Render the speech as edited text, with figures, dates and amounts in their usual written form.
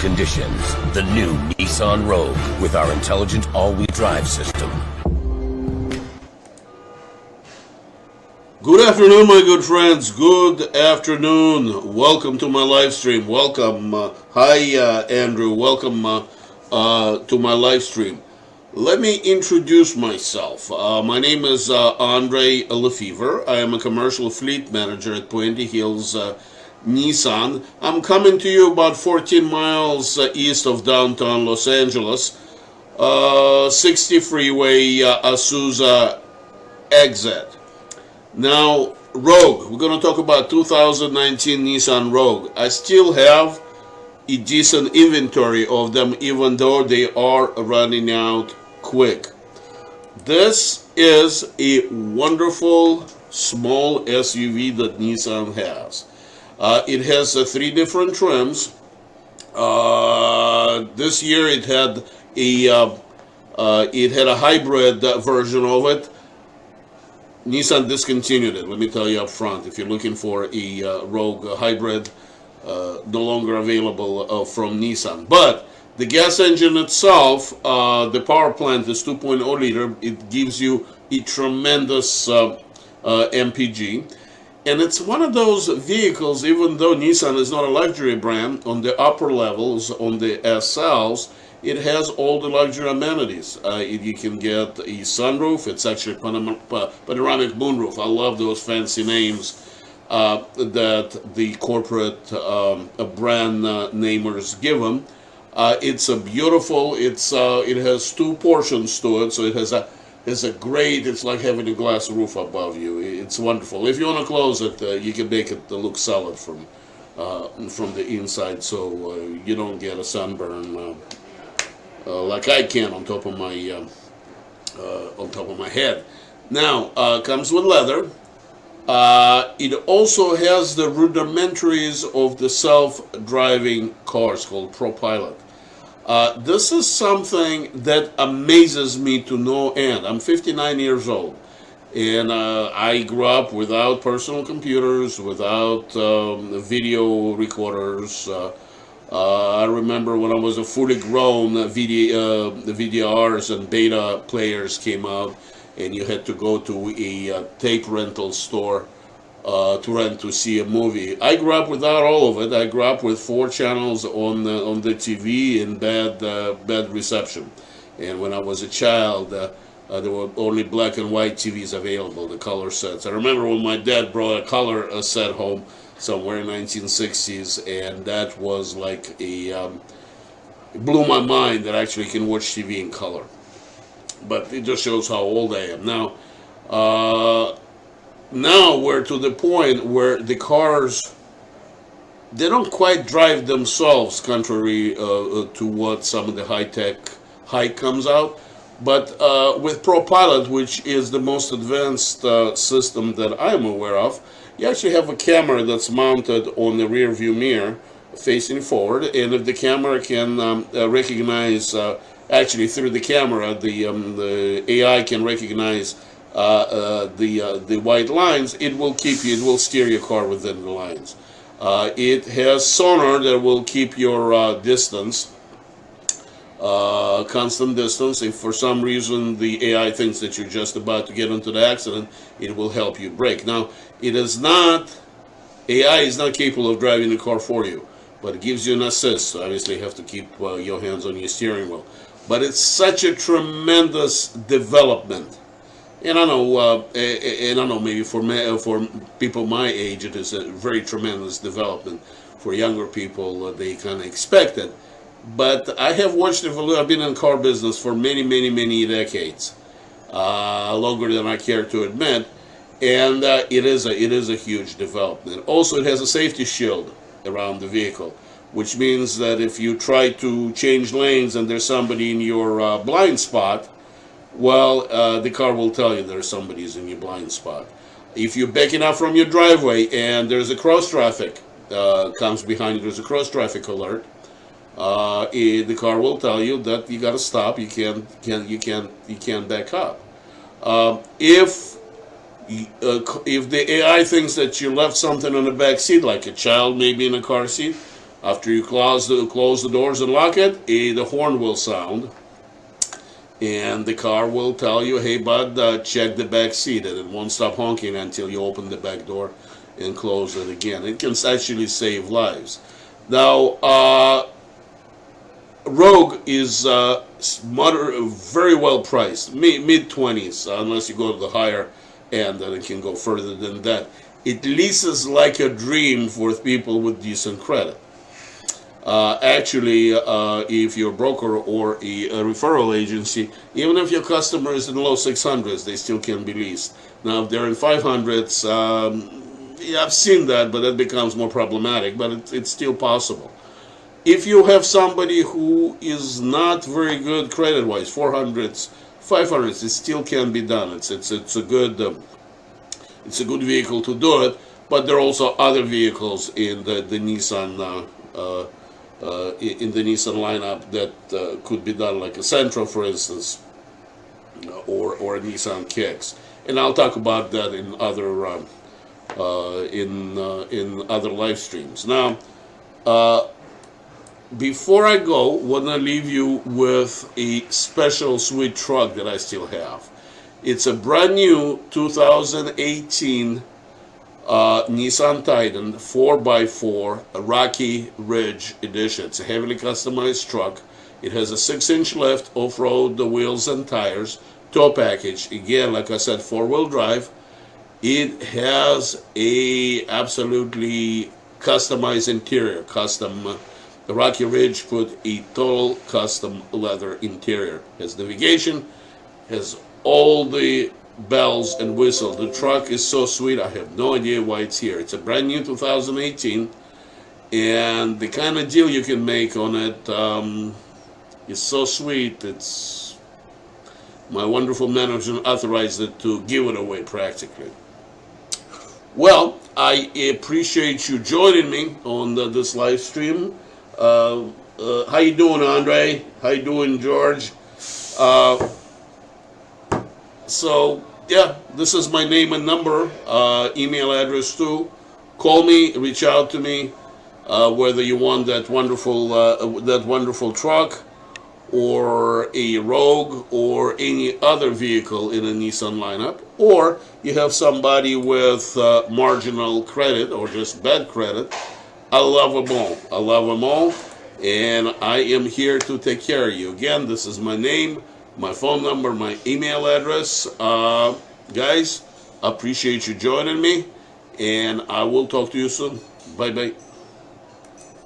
conditions. The new Nissan Rogue with our intelligent all-wheel drive system. Good afternoon, my good friends. Good afternoon. Welcome to my live stream. Welcome. Hi, Andrew. Welcome to my live stream. Let me introduce myself. My name is Andrei Lefebvre. I am a commercial fleet manager at Puente Hills Nissan. I'm coming to you about 14 miles east of downtown Los Angeles. 60 freeway, Azusa exit. Now, Rogue. We're going to talk about 2019 Nissan Rogue. I still have a decent inventory of them, even though they are running out quick. This is a wonderful small SUV that Nissan has. It has 3 different trims. This year it had a hybrid version of it. Nissan discontinued it. Let me tell you up front. If you're looking for a Rogue hybrid, no longer available from Nissan. But the gas engine itself, the power plant is 2.0 liter. It gives you a tremendous MPG. And it's one of those vehicles, even though Nissan is not a luxury brand, on the upper levels, on the SLs, it has all the luxury amenities. You can get a sunroof. It's actually panoramic moonroof. I love those fancy names that the corporate brand namers give them. It's a beautiful. It has 2 portions to it, so it has a great. It's like having a glass roof above you. It's wonderful. If you want to close it, you can make it look solid from the inside, so you don't get a sunburn. Like I can on top of my head. Now comes with leather. It also has the rudimentaries of the self-driving cars called ProPilot. This is something that amazes me to no end. I'm 59 years old, and I grew up without personal computers, without video recorders. I remember when I was a fully grown, the VDRs and beta players came out, and you had to go to a tape rental store to see a movie. I grew up without all of it. I grew up with 4 channels on the TV and bad reception. And when I was a child, there were only black and white TVs available, the color sets. I remember when my dad brought a color set home somewhere in 1960s, and that was like it blew my mind that I actually can watch TV in color. But it just shows how old I am now. Now we're to the point where the cars, they don't quite drive themselves, contrary to what some of the high-tech hype comes out. But with ProPilot, which is the most advanced system that I'm aware of, you actually have a camera that's mounted on the rear view mirror facing forward, and if the camera can recognize, actually through the camera, the AI can recognize the white lines, it will steer your car within the lines. It has sonar that will keep your distance, constant distance. If for some reason the AI thinks that you're just about to get into the accident, it will help you brake. Now, AI is not capable of driving the car for you, but it gives you an assist. So obviously you have to keep your hands on your steering wheel. But it's such a tremendous development. And I know, maybe for people my age, it is a very tremendous development. For younger people, they kind of expect it. But I have watched it. I've been in the car business for many, many, many decades, longer than I care to admit. And it is a huge development. Also, it has a safety shield around the vehicle, which means that if you try to change lanes and there's somebody in your blind spot, well, the car will tell you there's somebody's in your blind spot. If you're backing up from your driveway and there's a cross traffic comes behind you, there's a cross traffic alert, the car will tell you that you got to stop. You can't back up. If the AI thinks that you left something on the back seat, like a child maybe in a car seat, After you close the doors and lock it, the horn will sound, and the car will tell you, "Hey, bud, check the back seat," and it won't stop honking until you open the back door and close it again. It can actually save lives. Now, Rogue is very well priced, mid-20s, unless you go to the higher end, and it can go further than that. It leases like a dream for people with decent credit. Actually, if you're a broker or a referral agency, even if your customer is in low 600s, they still can be leased. Now, if they're in 500s, yeah, I've seen that, but that becomes more problematic, but it's still possible. If you have somebody who is not very good credit-wise, 400s, 500s, it still can be done. It's a good vehicle to do it. But there are also other vehicles in the Nissan lineup that could be done, like a Sentra, for instance, or a Nissan Kicks. And I'll talk about that in other live streams. Now, before I go, want to leave you with a special sweet truck that I still have. It's a brand new 2018 Nissan Titan 4x4 Rocky Ridge Edition. It's a heavily customized truck. It has a 6-inch lift, off-road wheels and tires, tow package. Again, like I said, 4-wheel drive. It has a absolutely customized interior, the Rocky Ridge put a total custom leather interior. Has navigation, has all the bells and whistles. The truck is so sweet, I have no idea why it's here. It's a brand new 2018, and the kind of deal you can make on it is so sweet. It's my wonderful manager authorized it to give it away practically. Well, I appreciate you joining me on this live stream. How you doing, Andrei? How you doing, George? So yeah, this is my name and number, email address too. Call me, reach out to me, whether you want that wonderful truck, or a Rogue, or any other vehicle in a Nissan lineup, or you have somebody with marginal credit or just bad credit. I love them all. I love them all, and I am here to take care of you. Again, this is my name, my phone number, my email address. Guys, appreciate you joining me, and I will talk to you soon. Bye-bye.